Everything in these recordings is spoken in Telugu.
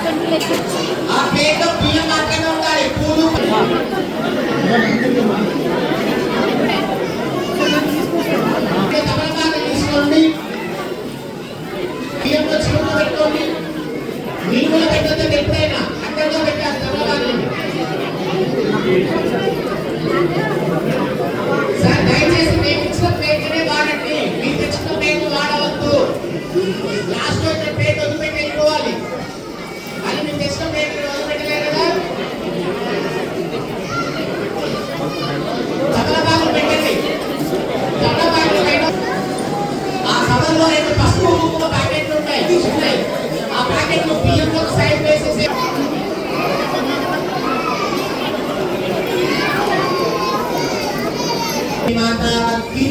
ఆ ప్లేట్లో బియ్యం మాత్రమే ఉండాలి. పూలు తమలపాకు తీసుకోండి. బియ్యంలో చిరులు పెట్టుకోండి. నీళ్ళు పెట్టొద్దండి. ఎప్పుడైనా అక్కడతో పెట్టాలి తమలపాకు. సార్ దయచేసి మేము ఇచ్చిన ప్లేట్నే వాడండి. మీరు తెచ్చిన ప్లేట్ వాడవద్దు. లాస్ట్ లో ప్లేట్ వదిలిపెట్టి వెళ్ళిపోవాలి. అది మీరు తెచ్చిన ప్లేట్ వదిలిపెట్టలేరు కదా. తమలపాకులు పెట్టండి. తమలపాకులు ఆ కవర్లో 2 పసుపు కుంకుమ ప్యాకెట్లు ఉంటాయి. ఆ ప్యాకెట్లు బియ్యంలో సైడ్ వేసేసి మాతాకి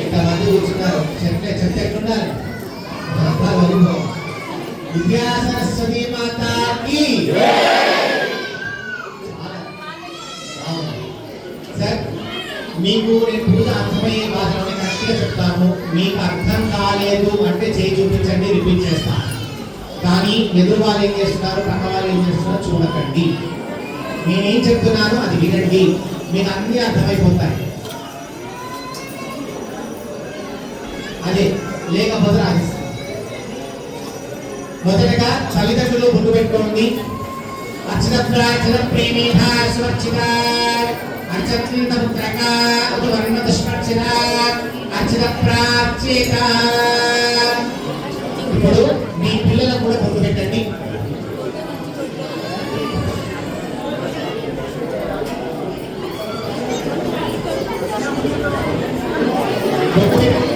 ఇంతమంది కూర్చున్నారు. చెట్టు విద్యా సరస్వతి మాతాకి. సార్ మీకు నేను పూజ అర్థమయ్యే భాషలోనే కరెక్ట్గా చెప్తాను. మీకు అర్థం కాలేదు అంటే చేయి చూపించండి, రిపీట్ చేస్తాను. కానీ ఎదురు వాళ్ళు ఏం చేస్తున్నారు, పక్క వాళ్ళు ఏం చేస్తున్నారో చూడకండి. నేనేం చెప్తున్నానో అది వినండి. మీకు అన్నీ అర్థమైపోతాయి. అదే లేకపోతే రాజస్థాన్. మొదటగా తల్లిదండ్రులు ముందు పెట్టుకోండి. అర్చన ప్రేమేధ సురక్షిత అర్చన పుత్రక వర్ణ దుష్పర్చిత అర్చన ప్రాచేత. ఇప్పుడు మీ పిల్లలకు కూడా ముందు పెట్టండి.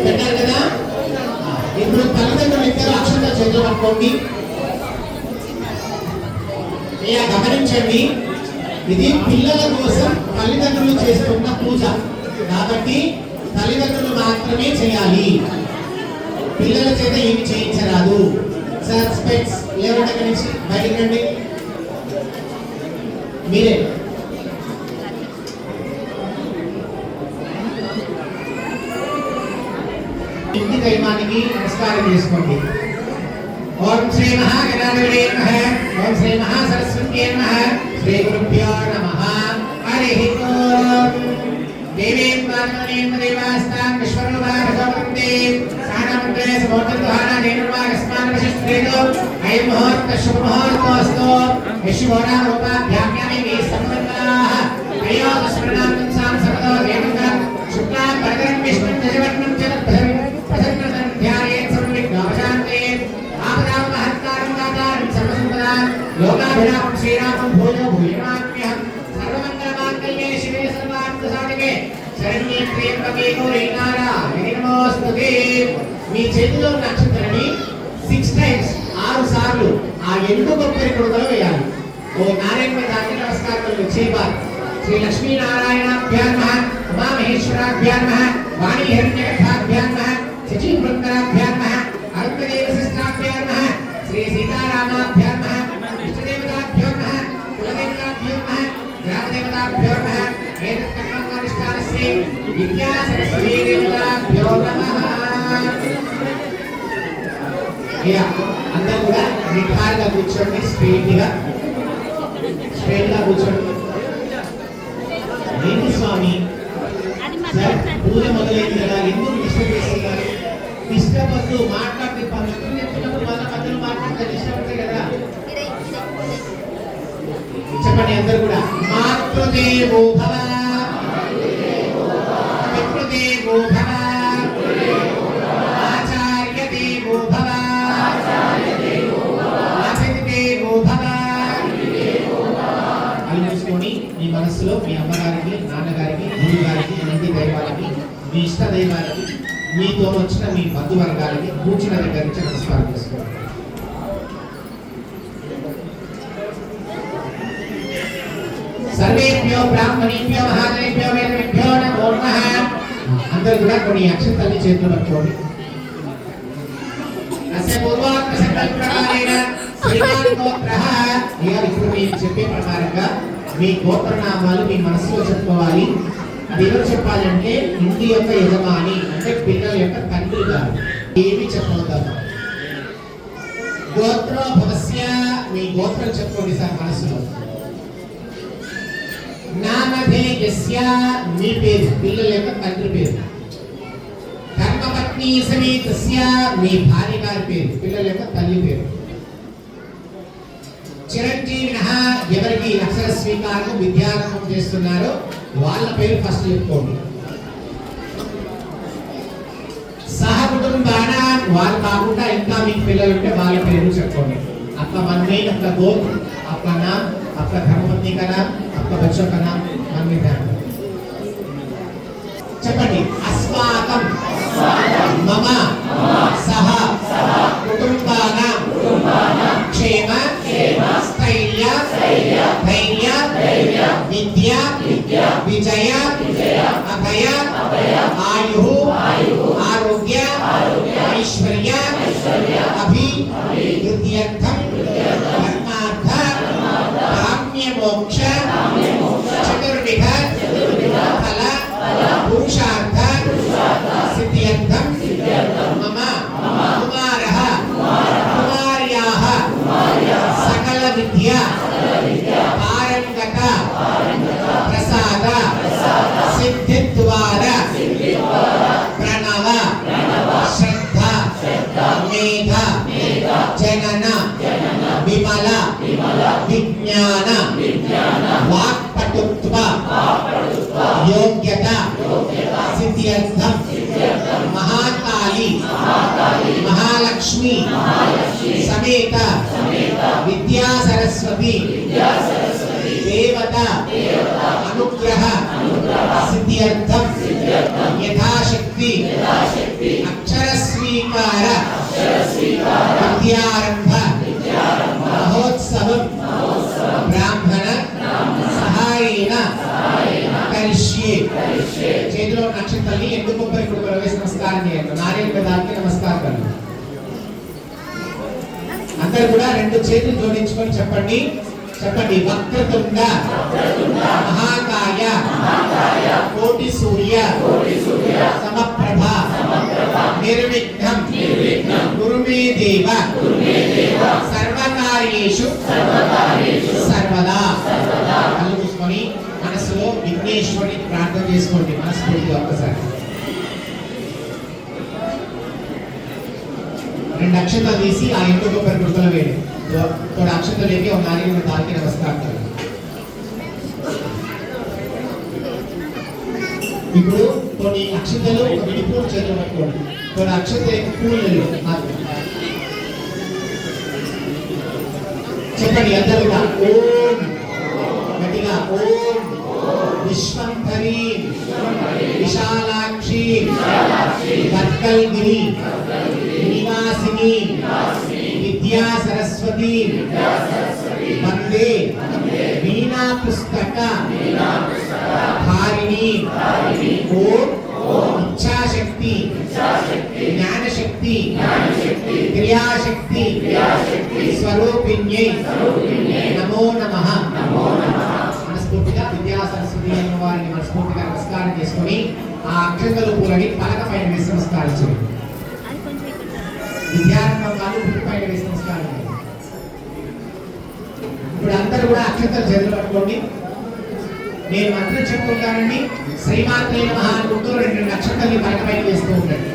పెట్టారు కదా. ఇప్పుడు తల్లిదండ్రులు ఇద్దరు అక్షంత చేతులు పట్టుకోండి. గమనించండి, ఇది పిల్లల కోసం తల్లిదండ్రులు చేస్తున్న పూజ కాబట్టి తల్లిదండ్రులు మాత్రమే చేయాలి. పిల్లల చేత ఏమి చేయించరాదు. సార్ స్పెక్ట్స్ లేవండి, అక్కడి నుంచి బయటకు రండి. మీరే ఇంటి దైవానికి నమస్కారం చేసుకోండి. ఓం శ్రీ మహాగణాధిపతే నమః. ఓం శ్రీ మహాసరస్వత్యై నమః. శ్రీ గురుభ్యో నమః. హరి ఓం. దేవీం పాదమనీం దేవాస్తాం విశ్వరూపారసోపంతే సానమంత్రే సమోర్ధద్వారా నేనుర్వాగస్మాన్ వశిష్ఠేతో అయం ముహూర్త శుభముహూర్తోస్తు విశ్వోనా రూపాభ్యామ్యామి వీ సంపన్నాః అయోగ స్మరణాంతం సాం సర్వదో దేవతం శుక్లాం వరదరం విష్ణుం దశవర్ణం చతుర్భుజం ప్రసన్నతం ధ్యాయేత్ సర్వవిఘ్నోపశాంతే ఆపదాం మహత్కారం దాతారం సర్వసంపదాం లోకాభిరామం శ్రీరామం భూయో భూయమామ్యహం సర్వమంగళమాంగళ్యే శివే సర్వార్థసాధకే శరణ్యే త్ర్యంబకే గౌరీ నారాయణి నమోస్తుతే. మీ చేతిలో నక్షత్రాన్ని 6 టైమ్స్ 6 సార్లు ఆ ఎండు కొబ్బరి కొడతలో వేయాలి. ఓ నారాయణ దానికి నమస్కారం చేయాలి. శ్రీ లక్ష్మీ నారాయణాభ్యాం నమః. ఉమా మహేశ్వరాభ్యాం నమః. వాణీ హిరణ్యకథాభ్యాం నమః. శచీ బృందరాభ్యాం నమః. అరుణదేవ శిష్టాభ్యాం నమః. శ్రీ సీతారామాభ్యాం నమః. ఇష్టదేవతాభ్యాం నమః. కులదేవతాభ్యాం నమః. గ్రామదేవతాభ్యాం నమః. ఏతత్కర్మకారిష్టానస్య విద్యా సరస్వతీ దేవతాభ్యో నమః. అందరూ కూడా నిఖారుగా కూర్చోండి. స్ట్రైట్ గా కూర్చోండి. ఏంటి స్వామి సార్ పూజ మొదలైంది కదా, ఎందుకు డిస్టర్బ్ చేస్తున్నారు? డిస్టర్బ్ వద్దు. మాట్లాడితే పనులు చెప్తున్నప్పుడు వాళ్ళ మధ్యలో మాట్లాడితే డిస్టర్బ్ అవుతాయి కదా. చెప్పండి అందరు కూడా. మాతృదేవో భవ, పితృదేవో భవ, ఆచార్య దేవో భవ, అతిథిదేవో భవ. అవి చూసుకొని మీ మనసులో మీ అమ్మగారికి, నాన్నగారికి, గురువు గారికి, ఇంటి దైవాలకి, మీ ఇష్ట దైవాలకి, మీతో వచ్చిన మీ బంధువర్గాలకి కూర్చున్న దగ్గర నుంచి నమస్కారం చేసుకోండి. సర్వేభ్యో బ్రాహ్మణేభ్యో మహాదేభ్యో వేదేభ్యో నమో నమః. అందరూ కూడా కొన్ని అక్షంతల్ని చేతులు పట్టుకోండి. అస్య పూర్వోక్త సంకల్పప్రకారేణ శ్రీమాన్ గోత్రః. ఇప్పుడు మేము చెప్పే ప్రకారంగా మీ గోత్రనామాలు మీ మనసులో చెప్పుకోవాలి. ఎవరు చెప్పాలంటే ఇంటి యొక్క యజమాని, అంటే పిల్లల యొక్క తండ్రి గారు. ఏమి చెప్పవుతారు? గోత్రో భవస్య మీ గోత్రం చెప్పుకోండి సార్ మనసులో. నామధేయస్య మీ పేరు, పిల్లల యొక్క తండ్రి పేరు. ధర్మపత్ని సమేతస్య మీ భార్య గారి పేరు, పిల్లల యొక్క తల్లి పేరు. చిరంజీవినః ఎవరికి అక్షర స్వీకారం విద్యారంభం చేస్తున్నారో వాళ్ళ పేరు ఫస్ట్ చెప్పుకోండి. సహ కుటుంబానాం వారు కాకుండా ఇంకా మీకు పిల్లలు ఉంటే వాళ్ళ పేరు చెప్పుకోండి. आपका मन में आपका गोत्र, आपका नाम, आपका धर्मपत्नी का नाम, आपका बच्चों का नाम मन में ध्यान చెప్పండి. अस्माकं मम सह कुटुंबानां क्षेम स्थैर्य धैर्य विद्या विजय अभय आयु आरोग्य ऐश्वर्य अभिवृद्ध्यर्थं धर्मार्थ काम्य मोक्ष चतुर्विध फल पुरुषार्थ सिद्ध्यर्थं मम कुमारः कुमार्याः सकल विद्या पारंगत प्रसाद सिद्धिद्वार प्रणव श्रद्धा मेध जनन विमल विज्ञान वाक्पटुत्व योग्यता सिद्ध्यर्थं महाकाली महालक्ष्मी समेत विद्या सरस्वती देवता अनुग्रह सिद्ध्यर्थं यथाशक्ति अक्षर स्वीकार विद्यारंभ महोत्सव ब्राह्मण सहायेन करिष्ये. చేతిలో నక్షత్రాన్ని ఎందుకు ఇప్పుడు ప్రవేశ నమస్కారం చేయండి. నారాయణ దానికి నమస్కారం కరండి. అందరూ కూడా రెండు చేతులు జోడించుకొని చెప్పండి. చెప్పండి. వక్రతుండ మహాకాయ కోటి సూర్య సమప్రభ నిర్విఘ్నం కురు మే దేవ సర్వకార్యేషు సర్వదా. కళ్ళు మూసుకొని మనసులో విఘ్నేశ్వరుని ప్రార్థన చేసుకోండి. మనస్ఫూర్తిగా ఒక్కసారి రెండు అక్షంతలు తీసి ఆ ఎండు కొబ్బరి గుర్తులు వేయండి. थोड़ा अक्षत लेके और नारियल में डाल के नमस्कार करें. ఇప్పుడు కొన్ని అక్షతలు విడిపూలు చేతులు పట్టుకోండి. కొన్ని అక్షత పూలు చెప్పండి అందరూ కూడా ఓం గట్టిగా ఓం విశ్వంభరి విశాలాక్షి భట్కల్గిరి నివాసిని विद्या सरस्वती वंदे वीणा पुस्तक धारिणी ओम इच्छा शक्ति ज्ञान शक्ति क्रिया शक्ति स्वरूपिण्यै नमो नमः. మనస్ఫూర్తిగా విద్యా సరస్వతి అయిన వారిని మనస్ఫూర్తిగా నమస్కారం చేసుకొని ఆ అక్షంతలు పూలని పలక పైన వేసి నమస్కారం చేయండి. విద్యారంభం వాళ్ళు పైన వేసి నమస్కారం. ఇప్పుడు అందరూ కూడా అక్షంతలు చేతులు పట్టుకోండి. నేను మంత్రం చెప్పుకుంటానండి. శ్రీమాత్రే నమః అనుకుంటూ రెండు అక్షంతల్ని పలక పైన వేస్తూ ఉండండి.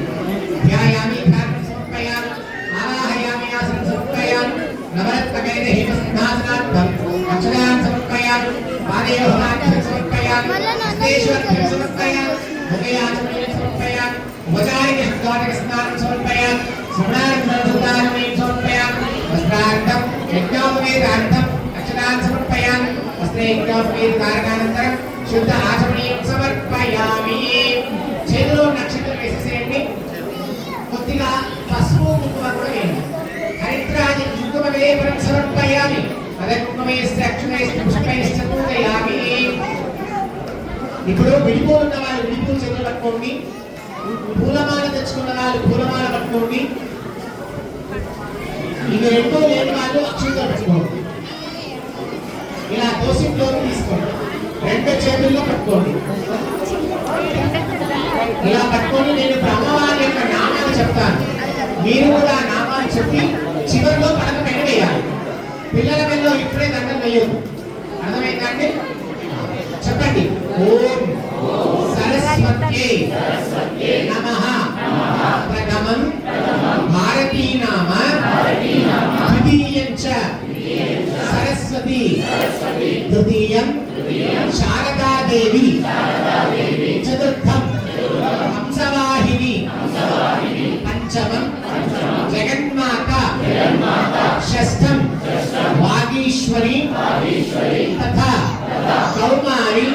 ధ్యాయామి ధ్యానం సమర్పయామి ఆవాహయామి ఆసనం సమర్పయామి నవరత్నకైన హేమసింహాసనార్థం అక్షరాన్ సమర్పయామి పాదయోహాన్ సమర్పయామి హస్తేశ్వరం సమర్పయామి ముఖయాచమయం సమర్పయామి ఉపచారిక ద్వారక స్నానం సమర్పయామి वस्त्रार्थं यज्ञोपवेदार्थं अक्षरान् समर्पयामि. वस्त्रे यज्ञोपवेदार्थानन्तरं शुद्ध आचमनीयं समर्पयामि. చేతిలో నక్షత్రం వేసేసేయండి. కొద్దిగా పసుపు కుంకుమ కూడా వేయండి. హరిద్రాది కుంకుమ వేపరం సమర్పయామి. అదే కుంకుమేస్తే అక్షరేస్తే పుష్పేస్తే పూజయామి. ఇప్పుడు విడిపూలు ఉన్న వాళ్ళు విడిపూలు చేతులు పట్టుకోండి. పూలమాల తెచ్చుకున్న వాళ్ళు పూలమాల పట్టుకోండి. ఇవి రెండో లేని వాళ్ళు అక్షంతలు పెట్టుకోండి. ఇలా దోషంలో తీసుకోండి. రెండు చేతుల్లో పట్టుకోండి. ఇలా పట్టుకొని నేను బ్రహ్మవారి యొక్క నామాలు చెప్తాను. మీరు కూడా నామాలు చెప్పి చివరిలో పడక పైన వేయాలి. పిల్లల మెల్లో ఇప్పుడే దండం వేయదు. అర్థమైందండి? చెప్పండి. ఓం సరస్వత్యై నమః. ప్రథమం భారతీనామ ద్వితీయం చ సరస్వతి తృతీయం శారదాదేవి చతుర్థం హంసవాహిని పంచమం జగన్మాత షష్ఠం వాగీశ్వరి తథా కౌమారి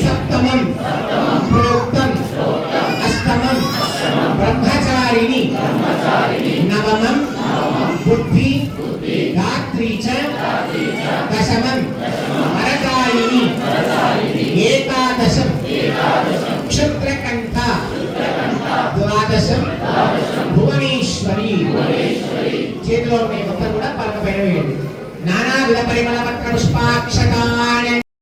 సప్తమం ప్రోక్తం అష్టమం బ్రహ్మచారిణి నవమం బుద్ధి గాత్రీ చ దశమం వరదాయిని ఏకాదశం క్షుద్రకంఠ ద్వాదశం భువనేశ్వరి. చేతిలో ఉన్న మొత్తం కూడా పలక పైన వేయండి. నానా విధ పరిమళ పత్ర పుష్పాక్ష